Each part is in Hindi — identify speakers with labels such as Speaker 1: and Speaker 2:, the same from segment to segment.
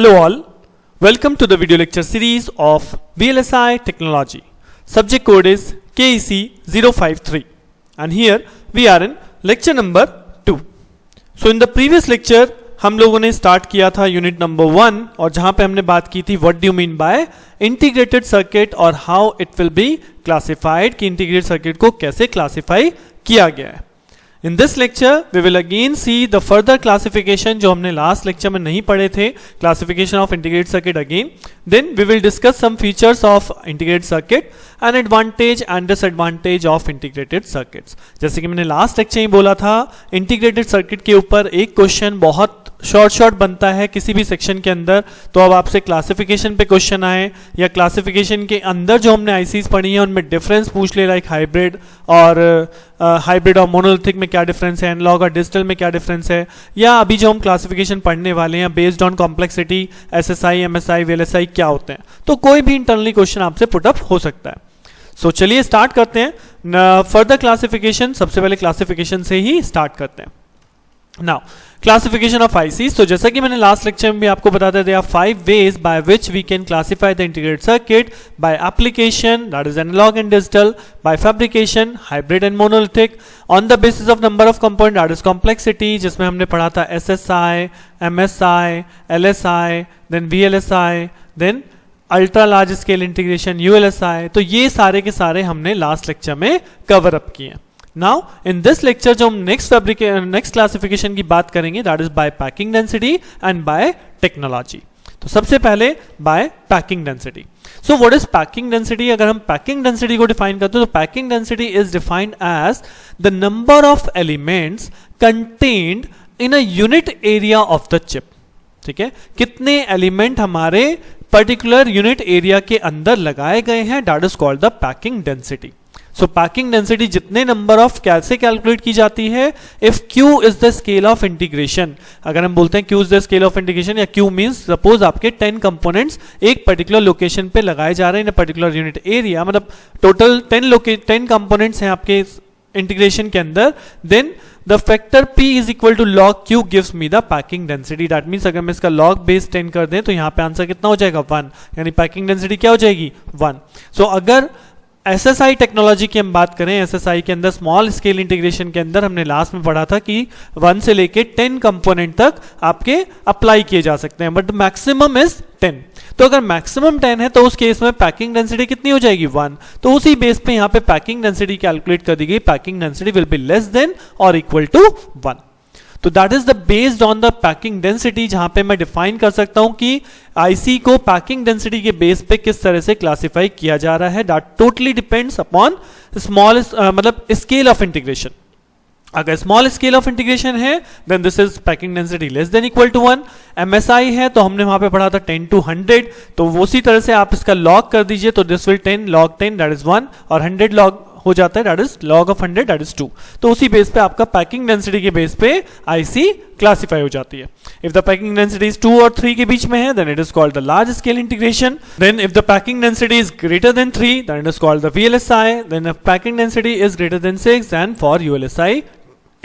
Speaker 1: Hello all, welcome to the video lecture series of VLSI Technology. Subject code is KEC 053 and here we are in lecture number 2. So in the previous lecture हम लोगों ने स्टार्ट किया था यूनिट नंबर 1 और जहां पे हमने बात की थी what do you mean by integrated circuit और how it will be classified कि इंटीग्रेटेड सर्किट को कैसे क्लासिफाई किया गया है. In this lecture, we will again see the further classification जो हमने last lecture में नहीं पढ़े थे, classification of integrated circuit again. Then we will discuss some features of integrated circuit and advantage and disadvantage of integrated circuits. जैसे कि मैंने last lecture ही बोला था, integrated circuit के ऊपर एक क्वेश्चन बहुत शॉर्ट बनता है किसी भी सेक्शन के अंदर. तो अब आपसे क्लासिफिकेशन पे क्वेश्चन आए या क्लासिफिकेशन के अंदर जो हमने आईसीज पढ़ी हैं उनमें डिफरेंस पूछ ले, लाइक हाइब्रिड और मोनोलिथिक में क्या डिफरेंस है, एनालॉग और डिजिटल में क्या डिफरेंस है, या अभी जो हम क्लासिफिकेशन पढ़ने वाले हैं based on complexity SSI MSI VLSI क्या होते हैं. तो कोई भी इंटरनली क्वेश्चन आपसे पुटअप हो सकता है. सो चलिए स्टार्ट करते हैं फर्दर क्लासिफिकेशन. सबसे पहले क्लासिफिकेशन से ही स्टार्ट करते हैं. Now, classification of ICs. तो जैसा कि मैंने लास्ट लेक्चर में भी आपको बताया there are 5 ways by which we can classify the integrated circuit: by application, that is analog and digital; by fabrication, hybrid and monolithic; on the basis of number of component, that is complexity, जिसमें हमने पढ़ा था SSI, MSI, LSI, then VLSI, then ultra large scale integration ULSI. तो ये सारे के सारे हमने लास्ट लेक्चर में कवर अप किए. नाउ इन दिस लेक्चर जो हम नेक्स्ट क्लासिफिकेशन की बात करेंगे that is by packing density and by technology. तो सबसे पहले by packing density. So what is packing density? अगर हम पैकिंग डेंसिटी को डिफाइन करते हैं तो packing density is defined as the number of elements contained in a unit area of the chip. ठीक है, कितने एलिमेंट हमारे पर्टिकुलर यूनिट एरिया के अंदर लगाए गए हैं, that is called the packing density. So packing density जितने नंबर ऑफ कैसे कैलकुलेट की जाती है? If Q is the scale of integration. अगर हम बोलते हैं Q is the scale of integration या Q मींस सपोज आपके 10 कंपोनेंट्स एक पर्टिकुलर लोकेशन पे लगाए जा रहे हैं इन पर्टिकुलर यूनिट एरिया, मतलब टोटल 10 कंपोनेंट्स हैं आपके इंटीग्रेशन के अंदर, then the factor P is equal to log Q gives me the packing density. That means अगर मैं इसका log बेस 10 कर दें तो यहाँ पे आंसर कितना हो जाएगा 1, यानी पैकिंग डेंसिटी क्या हो जाएगी 1. सो अगर एसएसआई टेक्नोलॉजी की हम बात करें, एसएसआई के अंदर स्मॉल स्केल इंटीग्रेशन के अंदर हमने लास्ट में पढ़ा था कि 1 से लेके 10 कंपोनेंट तक आपके अप्लाई किए जा सकते हैं, बट मैक्सिमम इज 10. तो अगर मैक्सिमम 10 है तो उस केस में पैकिंग डेंसिटी कितनी हो जाएगी 1. तो उसी बेस पे यहाँ पे पैकिंग डेंसिटी कैलकुलेट कर दी गई. Packing density will be less than और इक्वल टू 1. तो that is the based on the packing density, जहां पे मैं डिफाइन कर सकता हूं कि आईसी को पैकिंग डेंसिटी के बेस पे किस तरह से क्लासिफाई किया जा रहा है. That totally depends upon small मतलब स्केल ऑफ इंटीग्रेशन. अगर स्मॉल स्केल ऑफ इंटीग्रेशन है then this is packing density less than equal to 1. MSI है तो हमने वहां पे पढ़ा था 10 to 100, तो उसी तरह से आप इसका लॉग कर दीजिए तो this will 10 log 10 that is 1 और 100 log हो जाता है that is log of 100 that is 2. तो उसी बेस पे आपका पैकिंग डेंसिटी के बेस पे आईसी क्लासिफाई हो जाती है. If the packing density is 2 और 3 के बीच में है then it is called the large scale integration. Then if the packing density is greater than 3 then it is called the VLSI. Then if packing density is greater than 6 then for ULSI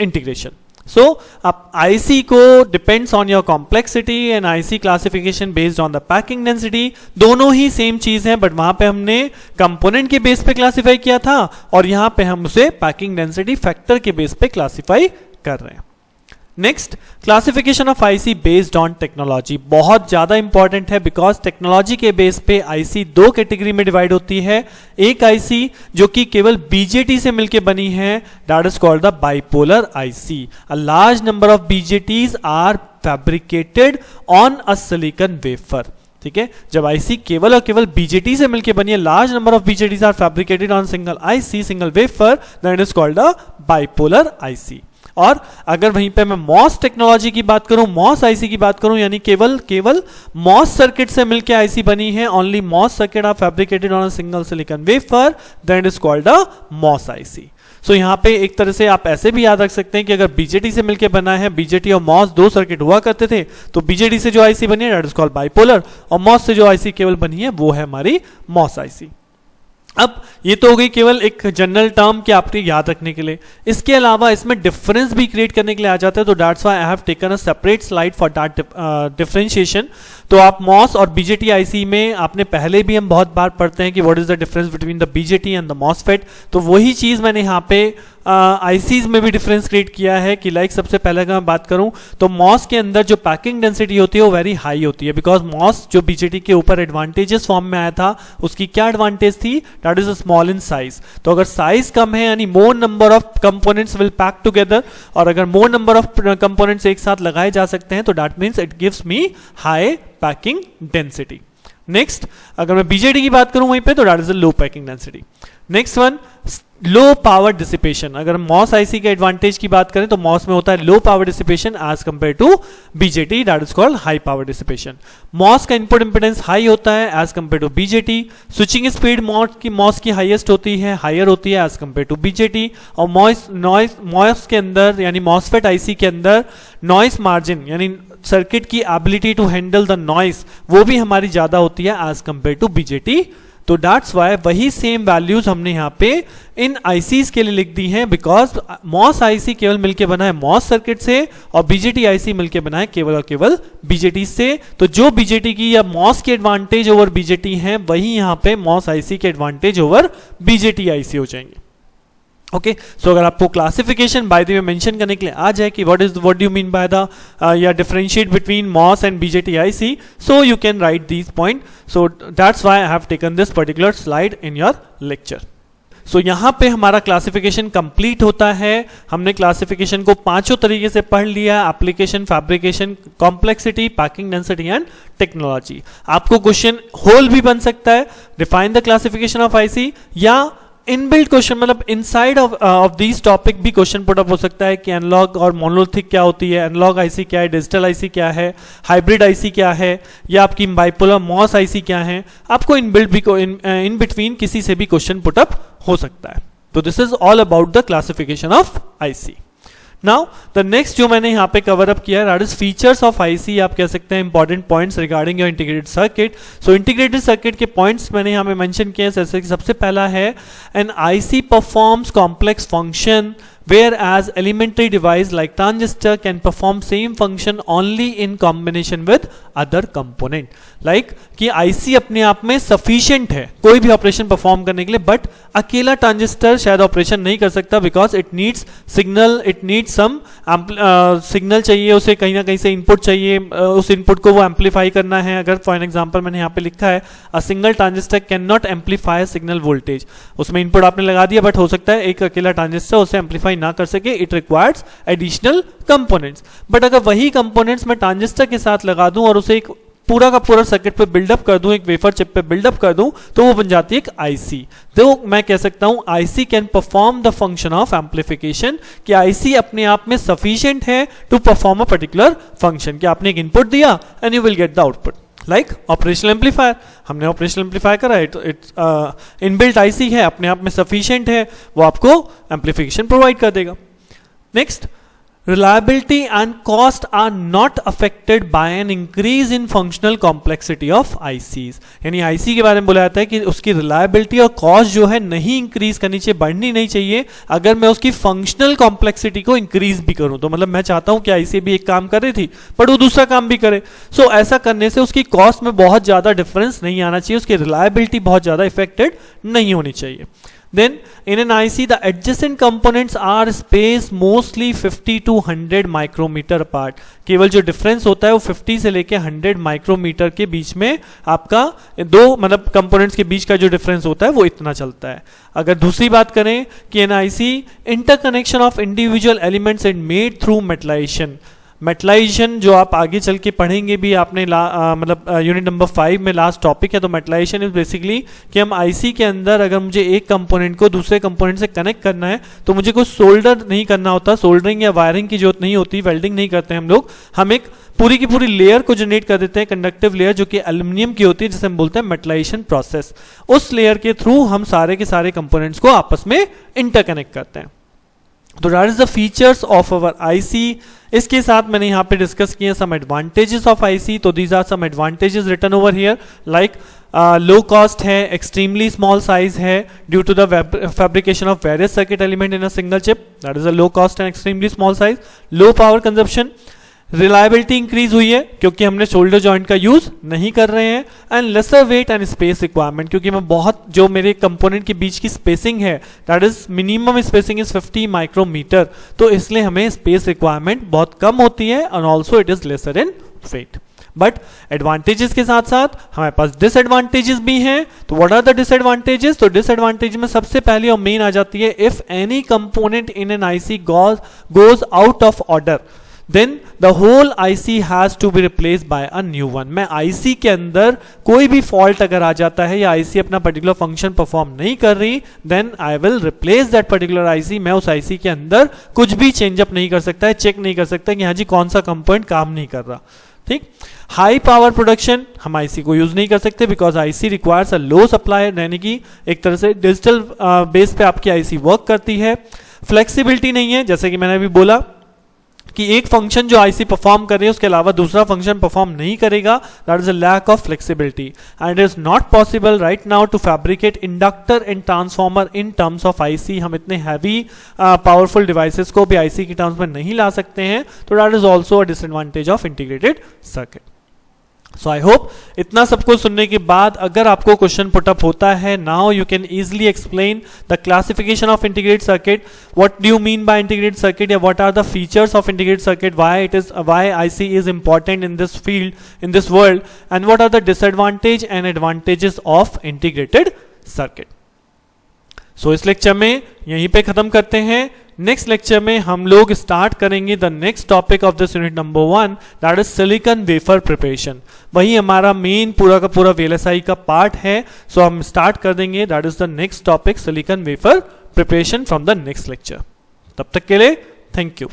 Speaker 1: integration. So आप IC को depends on your complexity and IC classification based on the packing density. दोनों ही सेम चीज है, बट वहां पे हमने कंपोनेंट के बेस पे क्लासिफाई किया था और यहां पे हम उसे पैकिंग डेंसिटी फैक्टर के बेस पे क्लासिफाई कर रहे हैं. Next, classification of IC based on technology बहुत ज्यादा इंपॉर्टेंट है बिकॉज टेक्नोलॉजी के बेस पे आईसी दो कैटेगरी में डिवाइड होती है. एक आईसी जो कि केवल बीजेटी से मिलकर बनी है that is called the bipolar IC. A large number of BJTs are fabricated on a silicon wafer. ठीक है, जब आईसी केवल और केवल बीजेटी से मिलकर बनी है, large number of BJTs are fabricated on single IC single wafer, that is called the bipolar IC. और अगर वहीं पे मैं मॉस टेक्नोलॉजी की बात करूं, मॉस आईसी की बात करूं, यानी केवल मॉस सर्किट से मिलकर आईसी बनी है, only MOS circuit are fabricated on a single silicon wafer, that is called a MOS IC. So यहाँ पे एक तरह से आप ऐसे भी याद रख सकते हैं कि अगर बीजेटी से मिलकर बना है, बीजेटी और मॉस दो सर्किट हुआ करते थे, तो बीजेटी से जो आईसी बनी है दैट इज कॉल्ड बाइपोलर और मॉस से जो आईसी केवल बनी है वो है हमारी मॉस आईसी. अब ये तो हो गई केवल एक जनरल टर्म कि आपके याद रखने के लिए, इसके अलावा इसमें डिफरेंस भी क्रिएट करने के लिए आ जाता है, तो that's why I have taken a separate slide for that differentiation. तो आप मॉस और बीजेटी आईसी में आपने पहले भी हम बहुत बार पढ़ते हैं कि what is the difference between the BJT and the MOSFET, तो वही चीज मैंने यहाँ पे आईसीज में भी डिफरेंस क्रिएट किया है कि लाइक सबसे पहले अगर मैं बात करूं तो मॉस के अंदर जो पैकिंग डेंसिटी होती है वो वेरी हाई होती है, बिकॉज मॉस जो बीजेटी के ऊपर एडवांटेजेस फॉर्म में आया था उसकी क्या एडवांटेज थी, that is a small in size. तो अगर साइज कम है यानी मोर number of components will pack together, और अगर मोर नंबर ऑफ कंपोनेंट्स एक साथ लगाए जा सकते हैं तो that means it gives me high packing density. Next अगर मैं बीजेटी की बात करूं वहीं पे तो that is a low packing density. Next one low power dissipation. अगर मॉस आईसी के एडवांटेज की बात करें तो मॉस में होता है low power dissipation as compared to BJT, that is called high power dissipation. MOS का इनपुट इंपेडेंस हाई होता है as compared to BJT. Switching speed MOS की हाईएस्ट होती है, हायर होती है एज कंपेयर टू बीजेटी। और मॉस के अंदर यानी मॉसफेट आईसी के अंदर नॉइस मार्जिन यानी सर्किट की ability to handle the noise वो भी हमारी ज्यादा होती है एज कंपेयर टू बीजेटी। तो दैट्स वाई वही सेम वैल्यूज हमने यहाँ पे इन आईसीज के लिए लिख दी हैं, बिकॉज मॉस आईसी केवल मिलके बना है मॉस सर्किट से और बीजेटी आईसी मिलके बना है केवल और केवल बीजेटी से। तो जो बीजेटी की या मॉस की एडवांटेज ओवर बीजेटी है वही यहाँ पे मॉस आईसी के एडवांटेज ओवर बीजेटी आईसी हो जाएंगे। ओके सो अगर आपको classification by the way mention करने के लिए आ जाए कि what do you mean by the या differentiate between MOS and BJT IC, so you can write these point. So that's why I have taken this particular slide in your lecture. So यहाँ पे हमारा क्लासिफिकेशन कंप्लीट होता है। हमने क्लासिफिकेशन को पांचों तरीके से पढ़ लिया, application, fabrication, complexity, packing density and technology. आपको क्वेश्चन होल भी बन सकता है, define the classification of IC, या इनबिल्ट क्वेश्चन मतलब इनसाइड ऑफ दीज टॉपिक भी क्वेश्चन पुट अप हो सकता है कि एनालॉग और मोनोलिथिक क्या होती है, एनालॉग आईसी क्या है, डिजिटल आईसी क्या है, हाइब्रिड आईसी क्या है, या आपकी बाइपोलर मॉस आईसी क्या है। आपको इनबिल्ट भी इन बिटवीन किसी से भी क्वेश्चन पुट अप हो सकता है। तो this is all about the classification of IC. Now the next जो मैंने यहाँ पे कवर अप किया है that is features of IC, आप कह सकते हैं important points regarding your integrated circuit. So integrated circuit के पॉइंट्स मैंने यहाँ पे मेंशन किए हैं, जैसे कि सबसे पहला है an IC performs complex function whereas elementary device like transistor can perform same function only in combination with other component। like कि IC अपने आप में sufficient है कोई भी ऑपरेशन परफॉर्म करने के लिए, बट अकेला ट्रांजिस्टर शायद ऑपरेशन नहीं कर सकता because it needs signal, it needs some signal चाहिए, उसे कहीं ना कहीं से इनपुट चाहिए, उस इनपुट को वो एम्पलीफाई करना है। अगर फॉर एन एग्जांपल मैंने यहाँ पे लिखा है a single transistor can not amplify signal voltage, उसमें इनपुट आपने लगा दिया बट हो सकता है एक अकेला ट्रांजिस्टर उसे एम्पलीफाई ना कर सके, it requires additional components. But अगर वही कंपोनेंट्स मैं ट्रांजिस्टर के साथ लगा दूं और उसे एक पूरा का पूरा सर्किट पे बिल्डअप कर दूं, एक वेफर चिप पे बिल्डअप कर दूं, तो वो बन जाती है एक आईसी। तो मैं कह सकता हूं IC can perform the function of amplification, कि आईसी अपने आप में सफिशिएंट है to perform a particular function, कि आपने एक इनपुट दिया and you will get the output. Like operational amplifier, हमने ऑपरेशनल एम्पलीफायर करा, इट्स इनबिल्ट आईसी है, अपने आप में सफिशिएंट है, वो आपको एम्पलीफिकेशन प्रोवाइड कर देगा। Next, reliability and cost are not affected by an increase in functional complexity of ICs। यानी IC के बारे में बोला जाता है कि उसकी reliability और cost जो है नहीं इंक्रीज करनी चाहिए, बढ़नी नहीं चाहिए अगर मैं उसकी फंक्शनल कॉम्प्लेक्सिटी को इंक्रीज भी करूं। तो मतलब मैं चाहता हूं कि IC भी एक काम कर रही थी बट वो दूसरा काम भी करे, सो ऐसा करने से उसकी कॉस्ट में बहुत ज्यादा डिफरेंस नहीं आना चाहिए, उसकी रिलायबिलिटी बहुत ज्यादा इफेक्टेड नहीं होनी चाहिए। Then in an IC the adjacent components are spaced mostly 50 to 100 micrometer apart। केवल जो डिफरेंस होता है वो 50 से लेके 100 माइक्रोमीटर के बीच में आपका दो मतलब कंपोनेंट्स के बीच का जो डिफरेंस होता है वो इतना चलता है। अगर दूसरी बात करें कि an IC interconnection of individual elements and made through metallization, metallization जो आप आगे चल के पढ़ेंगे भी आपने मतलब यूनिट नंबर 5 में लास्ट टॉपिक है। तो मेटलाइजेशन इज बेसिकली कि हम आईसी के अंदर अगर मुझे एक कंपोनेंट को दूसरे कंपोनेंट से कनेक्ट करना है तो मुझे कोई सोल्डर नहीं करना होता, सोल्डरिंग या वायरिंग की जरूरत नहीं होती, वेल्डिंग नहीं करते हम लोग, हम एक पूरी की पूरी लेयर को जनरेट कर देते हैं, कंडक्टिव लेयर जो कि एल्यूमिनियम की होती है, जिसे हम बोलते हैं मेटलाइजेशन प्रोसेस। उस लेयर के थ्रू हम सारे के सारे कंपोनेंट्स को आपस में इंटरकनेक्ट करते हैं। तो that is the features of our IC. इसके साथ मैंने यहाँ पे डिस्कस किए सम एडवांटेजेस ऑफ आईसी। तो these are some advantages written over here, like low cost है, एक्सट्रीमली स्मॉल साइज है due to the fabrication of various circuit element in a single chip, that is a low cost and extremely small size, low power consumption, reliability increase हुई है क्योंकि हमने शोल्डर जॉइंट का यूज नहीं कर रहे हैं, and lesser weight and space requirement, क्योंकि मैं बहुत जो मेरे कंपोनेंट के बीच की स्पेसिंग है that is minimum spacing is 50 micrometer, तो इसलिए हमें स्पेस रिक्वायरमेंट बहुत कम होती है and also it is lesser in weight. But advantages के साथ साथ हमारे पास डिसएडवांटेजेस भी हैं। तो व्हाट आर द डिसएडवांटेजेस? तो डिसएडवांटेज में सबसे पहली और मेन आ जाती है, if any component in an IC goes out of order then the whole IC has to be replaced by a new one। मैं IC के अंदर कोई भी फॉल्ट अगर आ जाता है या IC अपना पर्टिकुलर फंक्शन परफॉर्म नहीं कर रही, then I will replace that particular IC। मैं उस IC के अंदर कुछ भी चेंजअप नहीं कर सकता है, चेक नहीं कर सकता कि हाँ जी कौन सा कंपोनेंट काम नहीं कर रहा। ठीक, हाई पावर प्रोडक्शन हम IC को यूज नहीं कर सकते because IC requires a low supply, यानी कि एक तरह से डिजिटल बेस पे आपकी IC वर्क करती है। फ्लेक्सिबिलिटी नहीं है, जैसे कि मैंने अभी बोला कि एक फंक्शन जो आईसी परफॉर्म कर रही है उसके अलावा दूसरा फंक्शन परफॉर्म नहीं करेगा, that is a lack of flexibility and it is not possible right now to fabricate inductor and transformer in terms of IC. हम इतने हैवी पावरफुल डिवाइसेस को भी आईसी की टर्म्स में नहीं ला सकते हैं, तो that is also a disadvantage of integrated circuit. So I hope इतना सब कुछ सुनने के बाद अगर आपको क्वेश्चन पुटअप होता है, now you can easily explain the classification of integrated circuit, what do you mean by integrated circuit, या what are the features of integrated circuit, why IC is important in this field, in this world, and what are the disadvantage and advantages of integrated circuit. So इस लेक्चर में यहीं पे खत्म करते हैं। नेक्स्ट लेक्चर में हम लोग स्टार्ट करेंगे the next topic of this unit number 1, that is silicon wafer preparation. वही हमारा मेन पूरा का पूरा VLSI का पार्ट है। सो हम स्टार्ट कर देंगे, that is the next topic silicon wafer preparation from the next lecture. तब तक के लिए थैंक यू।